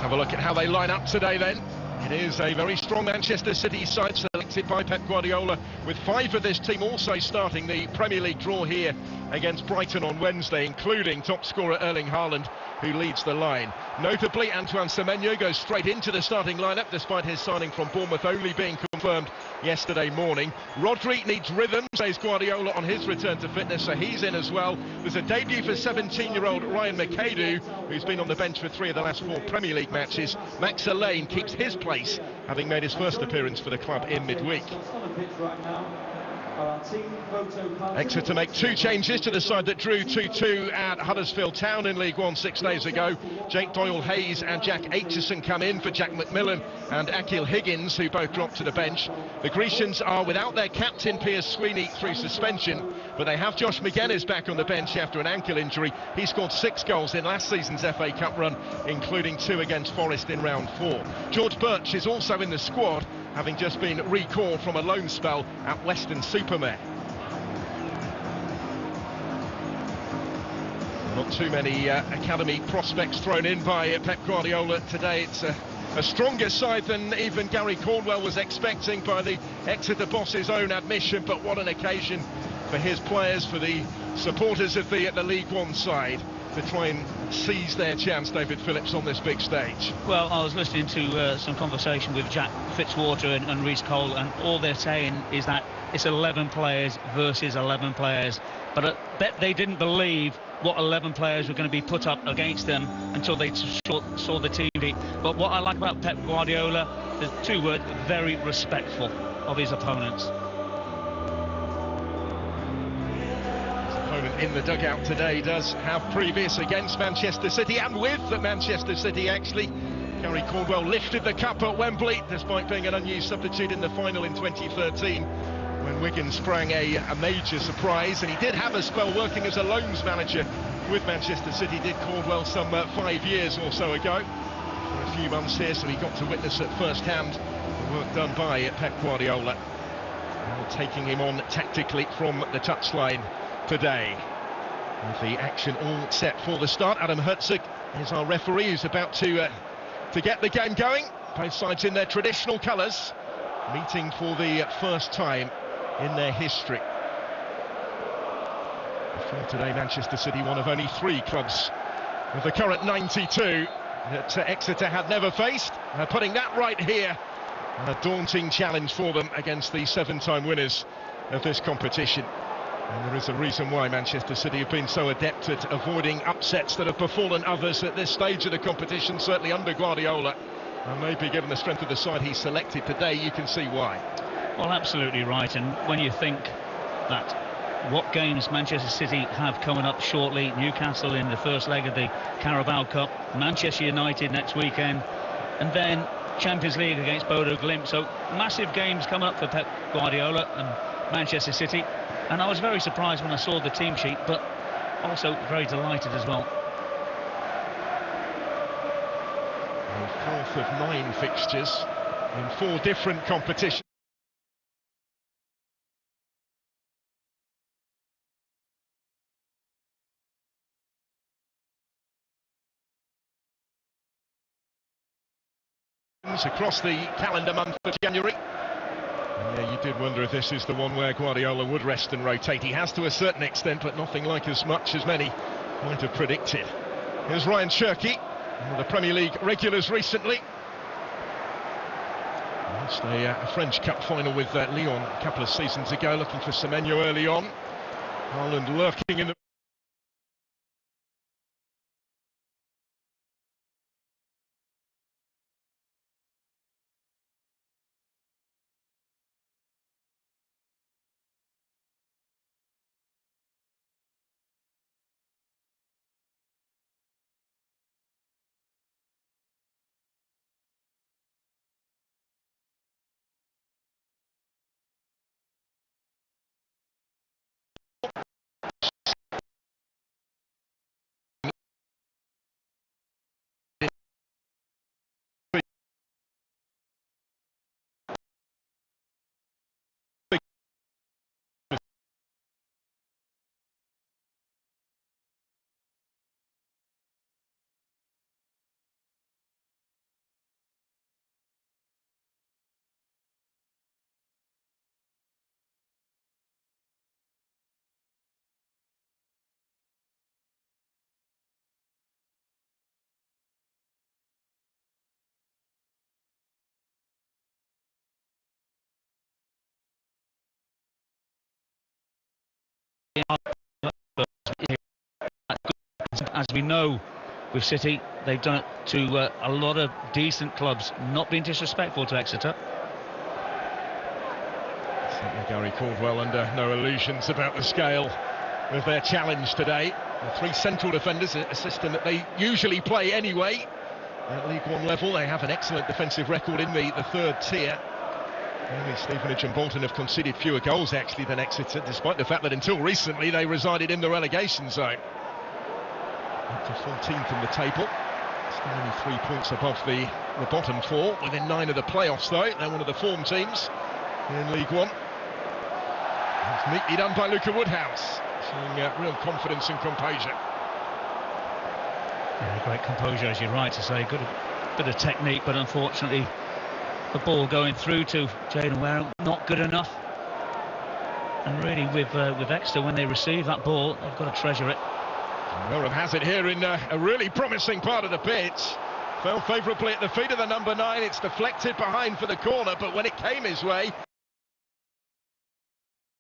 have a look at how they line up today then. It is a very strong Manchester City side selected by Pep Guardiola, with 5 of this team also starting the Premier League draw here against Brighton on Wednesday, including top scorer Erling Haaland, who leads the line. Notably, Antoine Semenyo goes straight into the starting lineup despite his signing from Bournemouth only being confirmed yesterday morning. Rodri needs rhythm, says Guardiola on his return to fitness, so he's in as well. There's a debut for 17-year-old Ryan McAdoo, who's been on the bench for 3 of the last 4 Premier League matches. Max Allain keeps his place, having made his first appearance for the club in midweek. Exeter make 2 changes to the side that drew 2-2 at Huddersfield Town in League One 6 days ago. Jake Doyle-Hayes and Jack Aitchison come in for Jack McMillan and Akil Higgins, who both dropped to the bench. The Grecians are without their captain Piers Sweeney through suspension, but they have Josh Magennis back on the bench after an ankle injury. He scored 6 goals in last season's FA Cup run, including 2 against Forest in round 4. George Birch is also in the squad, having just been recalled from a loan spell at Weston-super-Mare. Not too many academy prospects thrown in by Pep Guardiola today. It's a stronger side than even Gary Caldwell was expecting by the Exeter boss's own admission, but what an occasion for his players, for the supporters of the League One side, to try and seize their chance, David Phillips, on this big stage. Well, I was listening to some conversation with Jack Fitzwater and Reece Cole, and all they're saying is that it's 11 players versus 11 players. But I bet they didn't believe what 11 players were going to be put up against them until they saw the TV. But what I like about Pep Guardiola, the 2 words: very respectful of his opponents. In the dugout today does have previous against Manchester City, and with Manchester City actually. Gary Caldwell lifted the cup at Wembley despite being an unused substitute in the final in 2013 when Wigan sprang a major surprise, and he did have a spell working as a loans manager with Manchester City, did Caldwell, some 5 years or so ago, for a few months here, so he got to witness at first hand the work done by Pep Guardiola, taking him on tactically from the touchline today. With the action all set for the start, Adam Herzog is our referee, who's about to get the game going. Both sides in their traditional colours, meeting for the first time in their history. Before today, Manchester City, one of only 3 clubs of the current 92 that Exeter had never faced. Putting that right here, a daunting challenge for them against the 7-time winners of this competition. And there is a reason why Manchester City have been so adept at avoiding upsets that have befallen others at this stage of the competition, certainly under Guardiola. And maybe given the strength of the side he selected today, you can see why. Well, absolutely right. And when you think that what games Manchester City have coming up shortly: Newcastle in the first leg of the Carabao Cup, Manchester United next weekend, and then Champions League against Bodo Glimt. So massive games coming up for Pep Guardiola and Manchester City. And I was very surprised when I saw the team sheet, but also very delighted as well. The 4th of 9 fixtures in 4 different competitions. Across the calendar month of January. Yeah, you did wonder if this is the one where Guardiola would rest and rotate. He has to a certain extent, but nothing like as much as many might have predicted. Here's Ryan Chelchy, one of the Premier League regulars recently. Lost a French Cup final with Lyon a couple of seasons ago, looking for Semenyo early on. Haaland lurking in the As we know with City, they've done it to a lot of decent clubs, not being disrespectful to Exeter. Certainly Gary Caldwell under no illusions about the scale of their challenge today. The three central defenders, a system that they usually play anyway. At League One level, they have an excellent defensive record in the third tier. Only Stevenage and Bolton have conceded fewer goals actually than Exeter, despite the fact that until recently they resided in the relegation zone. Up to 14th in the table, still only 3 points above the bottom four, within 9 of the playoffs though. They're one of the form teams in League One. It's neatly done by Luca Woodhouse, showing real confidence and composure. Yeah, great composure, as you're right to say. Good bit of technique, but unfortunately the ball going through to Jayden Wareham, not good enough. And really with Exeter, when they receive that ball, they've got to treasure it. Wareham has it here in a really promising part of the pitch. Fell favourably at the feet of the number 9. It's deflected behind for the corner, but when it came his way,